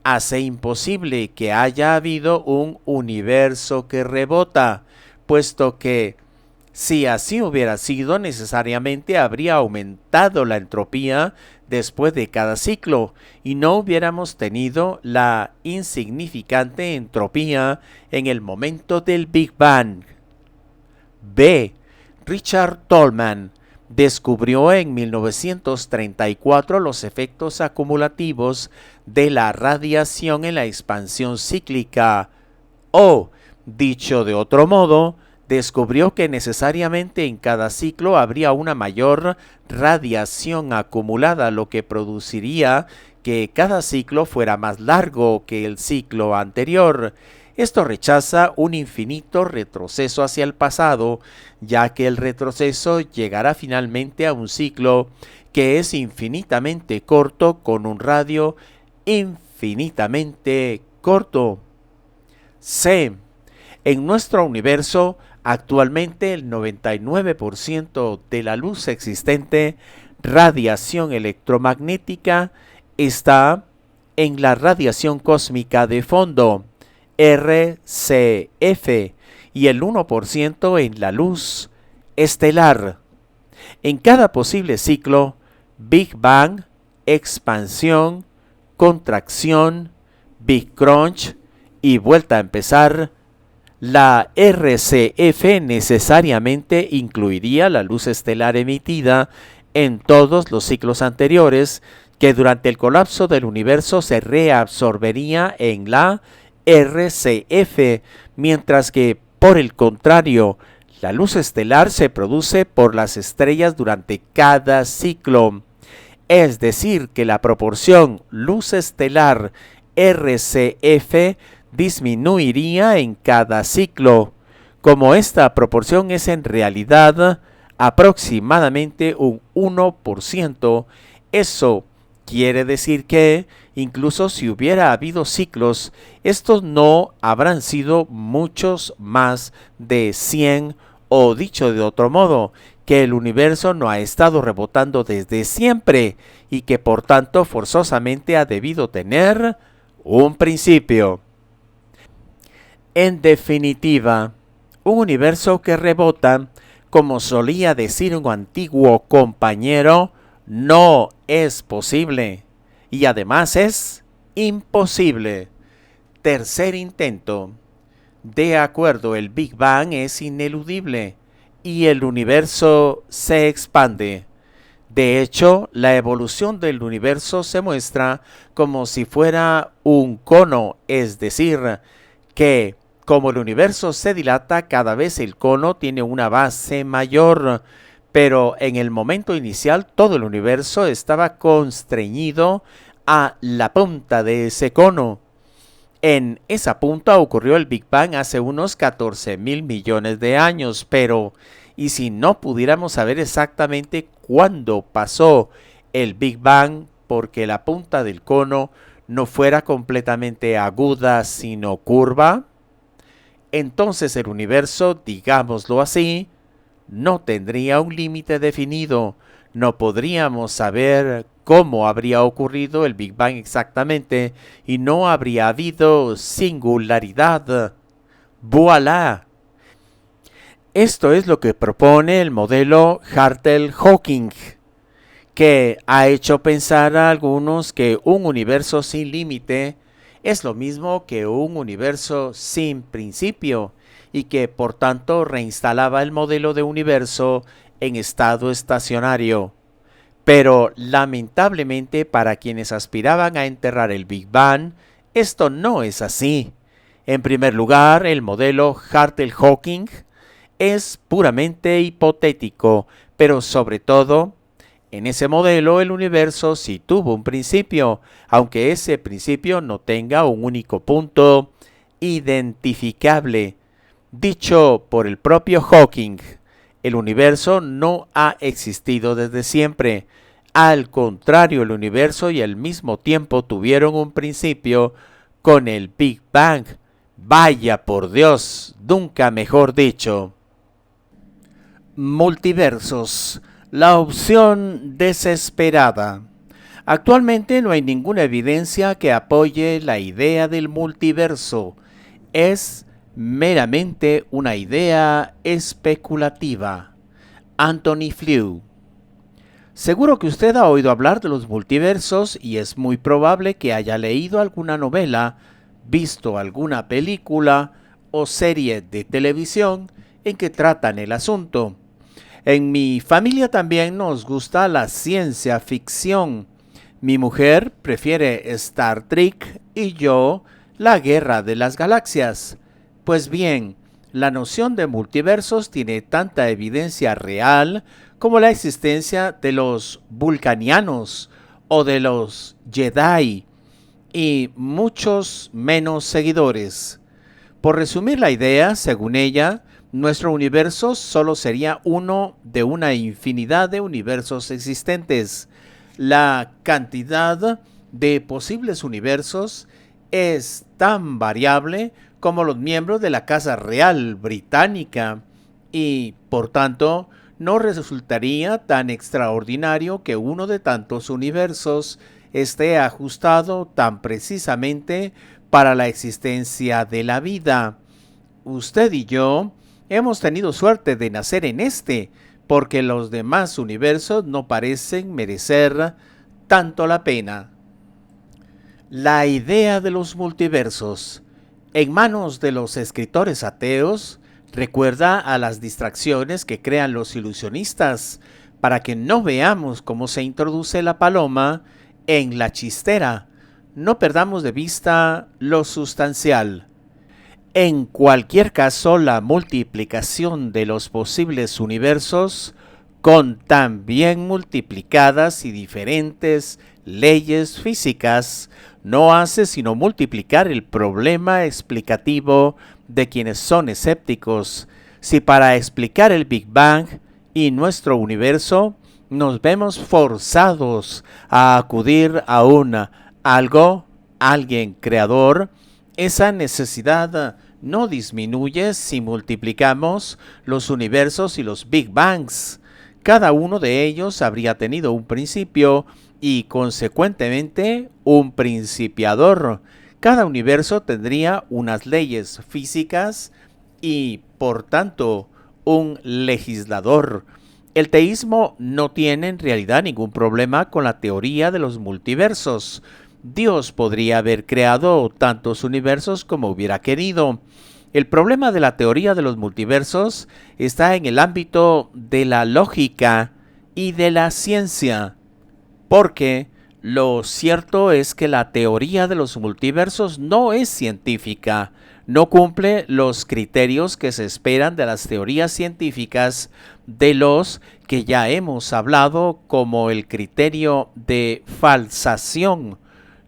hace imposible que haya habido un universo que rebota, puesto que si así hubiera sido, necesariamente habría aumentado la entropía después de cada ciclo y no hubiéramos tenido la insignificante entropía en el momento del Big Bang. B. Richard Tolman descubrió en 1934 los efectos acumulativos de la radiación en la expansión cíclica, o, dicho de otro modo, descubrió que necesariamente en cada ciclo habría una mayor radiación acumulada, lo que produciría que cada ciclo fuera más largo que el ciclo anterior. Esto rechaza un infinito retroceso hacia el pasado, ya que el retroceso llegará finalmente a un ciclo que es infinitamente corto con un radio infinitamente corto. C. En nuestro universo, actualmente el 99% de la luz existente, radiación electromagnética, está en la radiación cósmica de fondo, RCF, y el 1% en la luz estelar. En cada posible ciclo, Big Bang, expansión, contracción, Big Crunch y vuelta a empezar, la RCF necesariamente incluiría la luz estelar emitida en todos los ciclos anteriores, que durante el colapso del universo se reabsorbería en la RCF, mientras que, por el contrario, la luz estelar se produce por las estrellas durante cada ciclo. Es decir, que la proporción luz estelar RCF disminuiría en cada ciclo. Como esta proporción es en realidad aproximadamente un 1%, eso quiere decir que, incluso si hubiera habido ciclos, estos no habrán sido muchos más de 100, o dicho de otro modo, que el universo no ha estado rebotando desde siempre y que por tanto forzosamente ha debido tener un principio. En definitiva, un universo que rebota, como solía decir un antiguo compañero, no es posible y además es imposible. Tercer intento. De acuerdo, el Big Bang es ineludible y el universo se expande. De hecho, la evolución del universo se muestra como si fuera un cono, es decir, que como el universo se dilata, cada vez el cono tiene una base mayor, pero en el momento inicial todo el universo estaba constreñido a la punta de ese cono. En esa punta ocurrió el Big Bang hace unos 14.000 millones de años, pero ¿y si no pudiéramos saber exactamente cuándo pasó el Big Bang porque la punta del cono no fuera completamente aguda sino curva? Entonces el universo, digámoslo así, no tendría un límite definido. No podríamos saber cómo habría ocurrido el Big Bang exactamente y no habría habido singularidad. ¡Voilá! Esto es lo que propone el modelo Hartle-Hawking, que ha hecho pensar a algunos que un universo sin límite es lo mismo que un universo sin principio y que por tanto reinstalaba el modelo de universo en estado estacionario. Pero lamentablemente para quienes aspiraban a enterrar el Big Bang, esto no es así. En primer lugar, el modelo Hartle-Hawking es puramente hipotético, pero sobre todo, en ese modelo el universo sí tuvo un principio, aunque ese principio no tenga un único punto identificable. Dicho por el propio Hawking, el universo no ha existido desde siempre. Al contrario, el universo y al mismo tiempo tuvieron un principio con el Big Bang. Vaya por Dios, nunca mejor dicho. Multiversos, la opción desesperada. Actualmente no hay ninguna evidencia que apoye la idea del multiverso. Es meramente una idea especulativa. Anthony Flew. Seguro que usted ha oído hablar de los multiversos y es muy probable que haya leído alguna novela, visto alguna película o serie de televisión en que tratan el asunto. En mi familia también nos gusta la ciencia ficción. Mi mujer prefiere Star Trek y yo la Guerra de las Galaxias. Pues bien, la noción de multiversos tiene tanta evidencia real como la existencia de los vulcanianos o de los Jedi y muchos menos seguidores. Por resumir la idea, según ella, nuestro universo solo sería uno de una infinidad de universos existentes. La cantidad de posibles universos es tan variable como los miembros de la Casa Real Británica y, por tanto, no resultaría tan extraordinario que uno de tantos universos esté ajustado tan precisamente para la existencia de la vida. Usted y yo hemos tenido suerte de nacer en este, porque los demás universos no parecen merecer tanto la pena. La idea de los multiversos, en manos de los escritores ateos, recuerda a las distracciones que crean los ilusionistas para que no veamos cómo se introduce la paloma en la chistera. No perdamos de vista lo sustancial. En cualquier caso, la multiplicación de los posibles universos con también multiplicadas y diferentes leyes físicas no hace sino multiplicar el problema explicativo de quienes son escépticos. Si para explicar el Big Bang y nuestro universo nos vemos forzados a acudir a alguien creador, esa necesidad no disminuye si multiplicamos los universos y los Big Bangs. Cada uno de ellos habría tenido un principio y consecuentemente un principiador. Cada universo tendría unas leyes físicas y, por tanto, un legislador. El teísmo no tiene en realidad ningún problema con la teoría de los multiversos. Dios podría haber creado tantos universos como hubiera querido. El problema de la teoría de los multiversos está en el ámbito de la lógica y de la ciencia, porque lo cierto es que la teoría de los multiversos no es científica, no cumple los criterios que se esperan de las teorías científicas, de los que ya hemos hablado, como el criterio de falsación.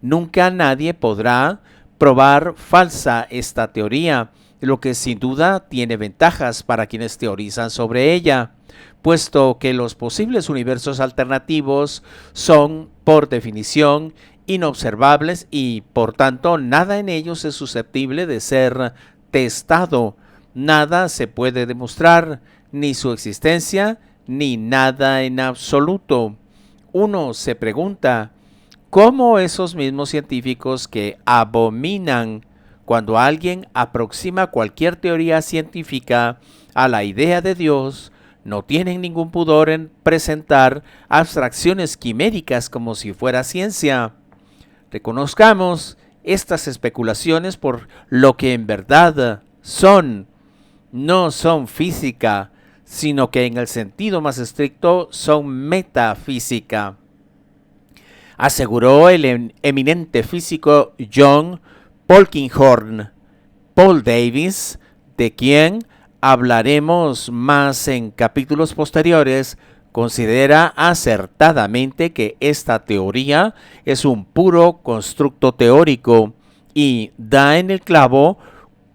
Nunca nadie podrá probar falsa esta teoría, lo que sin duda tiene ventajas para quienes teorizan sobre ella, puesto que los posibles universos alternativos son, por definición, inobservables y, por tanto, nada en ellos es susceptible de ser testado. Nada se puede demostrar, ni su existencia, ni nada en absoluto. Uno se pregunta, ¿cómo esos mismos científicos que abominan cuando alguien aproxima cualquier teoría científica a la idea de Dios, no tienen ningún pudor en presentar abstracciones quiméricas como si fuera ciencia? Reconozcamos estas especulaciones por lo que en verdad son. No son física, sino que en el sentido más estricto son metafísica, aseguró el eminente físico John Polkinghorne. Paul Davies, de quien hablaremos más en capítulos posteriores, considera acertadamente que esta teoría es un puro constructo teórico y da en el clavo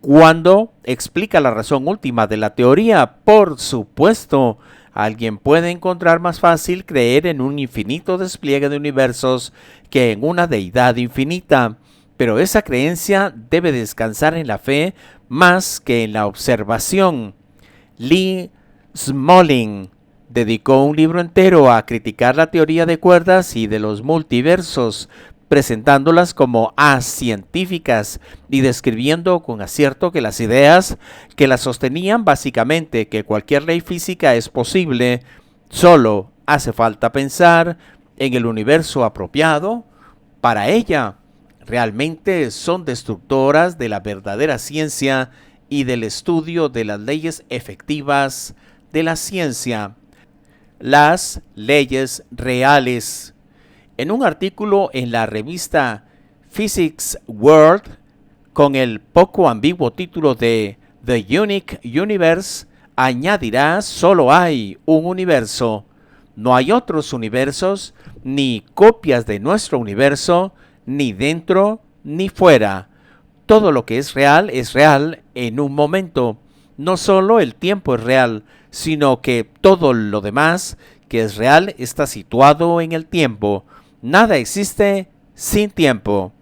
cuando explica la razón última de la teoría. Por supuesto, alguien puede encontrar más fácil creer en un infinito despliegue de universos que en una deidad infinita, pero esa creencia debe descansar en la fe más que en la observación. Lee Smolin dedicó un libro entero a criticar la teoría de cuerdas y de los multiversos, presentándolas como acientíficas y describiendo con acierto que las ideas que las sostenían, básicamente que cualquier ley física es posible, solo hace falta pensar en el universo apropiado para ella, realmente son destructoras de la verdadera ciencia y del estudio de las leyes efectivas de la ciencia. Las leyes reales. En un artículo en la revista Physics World, con el poco ambiguo título de The Unique Universe, añadirá: solo hay un universo. No hay otros universos, ni copias de nuestro universo, ni dentro ni fuera. Todo lo que es real en un momento. No solo el tiempo es real, sino que todo lo demás que es real está situado en el tiempo. Nada existe sin tiempo.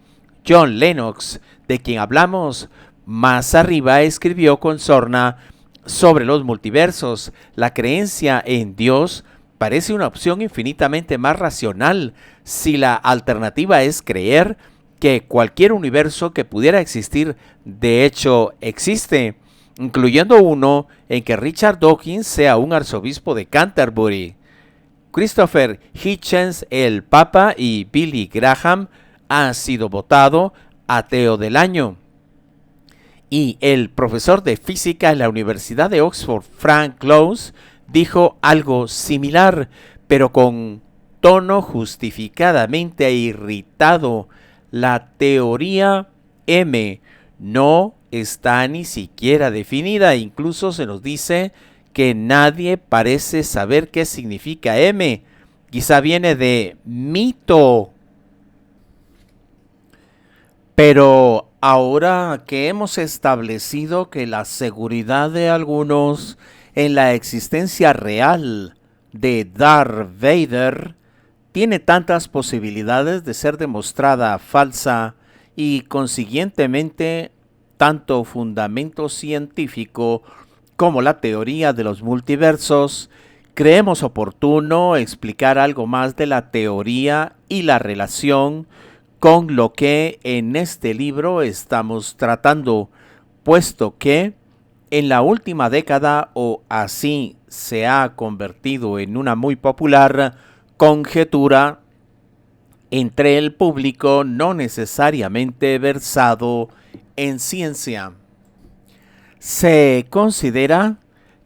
John Lennox, de quien hablamos más arriba, escribió con sorna sobre los multiversos. La creencia en Dios parece una opción infinitamente más racional si la alternativa es creer que cualquier universo que pudiera existir de hecho existe, incluyendo uno en que Richard Dawkins sea un arzobispo de Canterbury. Christopher Hitchens, el Papa, y Billy Graham ha sido votado ateo del año. Y el profesor de física en la Universidad de Oxford, Frank Close, dijo algo similar, pero con tono justificadamente irritado. La teoría M no está ni siquiera definida. Incluso se nos dice que nadie parece saber qué significa M. Quizá viene de mito. Pero ahora que hemos establecido que la seguridad de algunos en la existencia real de Darth Vader tiene tantas posibilidades de ser demostrada falsa y consiguientemente tanto fundamento científico como la teoría de los multiversos, creemos oportuno explicar algo más de la teoría y la relación con lo que en este libro estamos tratando, puesto que en la última década, o así se ha convertido en una muy popular conjetura entre el público no necesariamente versado en ciencia. Se considera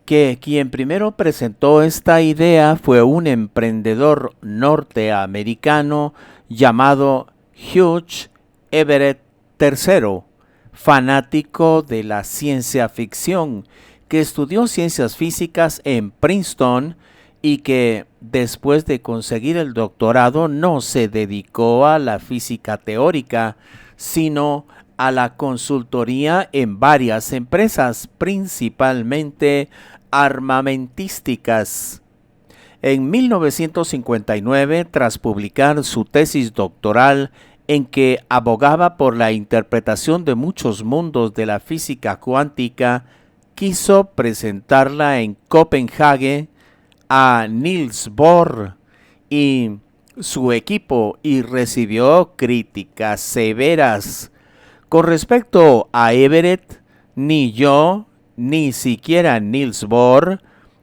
que quien primero presentó esta idea fue un emprendedor norteamericano llamado Hugh Everett III, fanático de la ciencia ficción, que estudió ciencias físicas en Princeton y que después de conseguir el doctorado no se dedicó a la física teórica, sino a la consultoría en varias empresas, principalmente armamentísticas. En 1959, tras publicar su tesis doctoral en que abogaba por la interpretación de muchos mundos de la física cuántica, quiso presentarla en Copenhague a Niels Bohr y su equipo y recibió críticas severas. Con respecto a Everett, ni yo, ni siquiera Niels Bohr,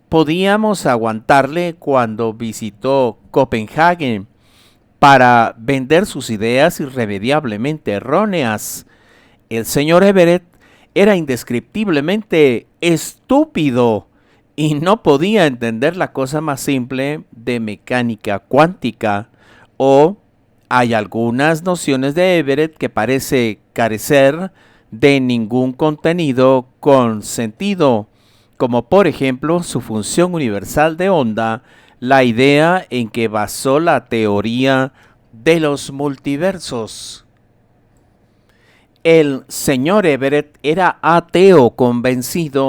podíamos aguantarle cuando visitó Copenhague para vender sus ideas irremediablemente erróneas. El señor Everett era indescriptiblemente estúpido y no podía entender la cosa más simple de mecánica cuántica. O hay algunas nociones de Everett que parece carecer de ningún contenido con sentido, como por ejemplo su función universal de onda, la idea en que basó la teoría de los multiversos. El señor Everett era ateo convencido